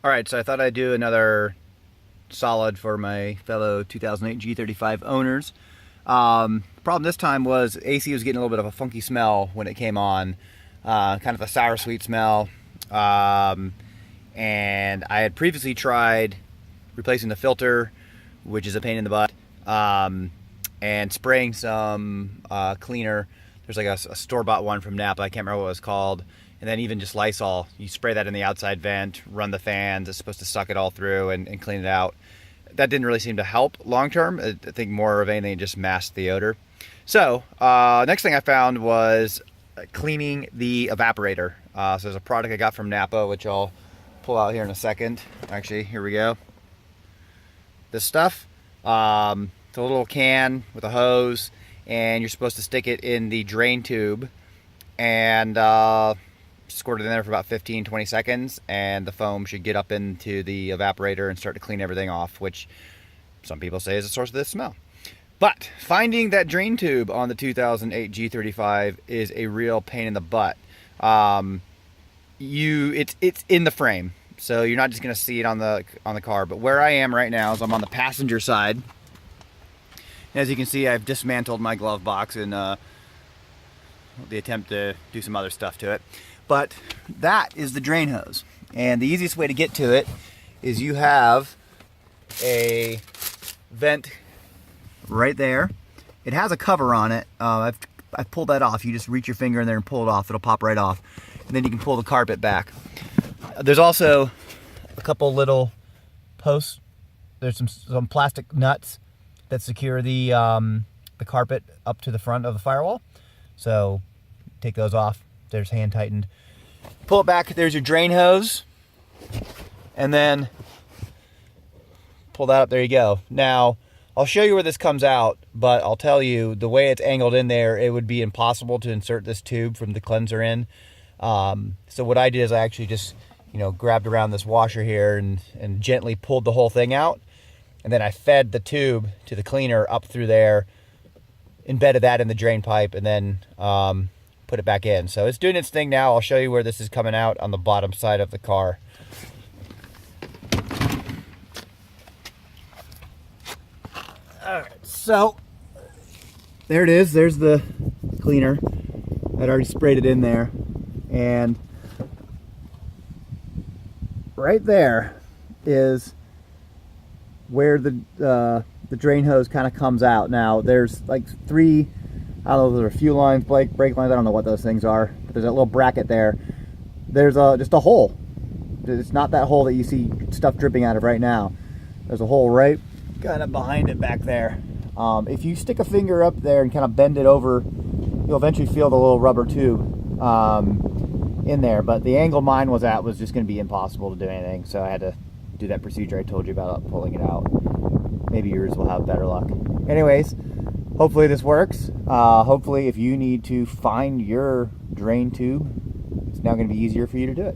All right, so I thought I'd do another solid for my fellow 2008 G35 owners. Problem this time was AC was getting a little bit of a funky smell when it came on, kind of a sour sweet smell. And I had previously tried replacing the filter, which is a pain in the butt, and spraying some cleaner. There's like a store-bought one from Napa, I can't remember what it was called. And then even just Lysol, you spray that in the outside vent, run the fans, it's supposed to suck it all through and clean it out. That didn't really seem to help long term. I think more of anything just masked the odor. So next thing I found was cleaning the evaporator. So there's a product I got from Napa, which I'll pull out here in a second. Actually, here we go. This stuff, it's a little can with a hose, and you're supposed to stick it in the drain tube and squirt it in there for about 15-20 seconds, and the foam should get up into the evaporator and start to clean everything off, which some people say is the source of this smell. But finding that drain tube on the 2008 G35 is a real pain in the butt. It's in the frame, so you're not just going to see it on the car. But where I am right now is I'm on the passenger side. As you can see, I've dismantled my glove box in the attempt to do some other stuff to it. But that is the drain hose, and the easiest way to get to it is you have a vent right there. It has a cover on it. I've pulled that off. You just reach your finger in there and pull it off. It'll pop right off, and then you can pull the carpet back. There's also a couple little posts. There's some plastic nuts that secure the carpet up to the front of the firewall. So take those off. There's hand tightened. Pull it back. There's your drain hose, and then pull that up. There you go. Now I'll show you where this comes out, but I'll tell you the way it's angled in there, it would be impossible to insert this tube from the cleanser in. So what I did is I actually just grabbed around this washer here and gently pulled the whole thing out, and then I fed the tube to the cleaner up through there, embedded that in the drain pipe, and then put it back in. So it's doing its thing now. I'll show you where this is coming out on the bottom side of the car. Alright, so there it is. There's the cleaner. I'd already sprayed it in there. And right there is where the drain hose kind of comes out. Now there's like three, I don't know, there's a fuel lines, brake lines, I don't know what those things are, but there's that little bracket there. There's just a hole. It's not that hole that you see stuff dripping out of right now. There's a hole right kind of behind it back there. If you stick a finger up there and kind of bend it over, you'll eventually feel the little rubber tube in there, but the angle mine was at was just going to be impossible to do anything, so I had to do that procedure I told you about, pulling it out. Maybe yours will have better luck. Anyways, hopefully this works. Hopefully if you need to find your drain tube, it's now going to be easier for you to do it.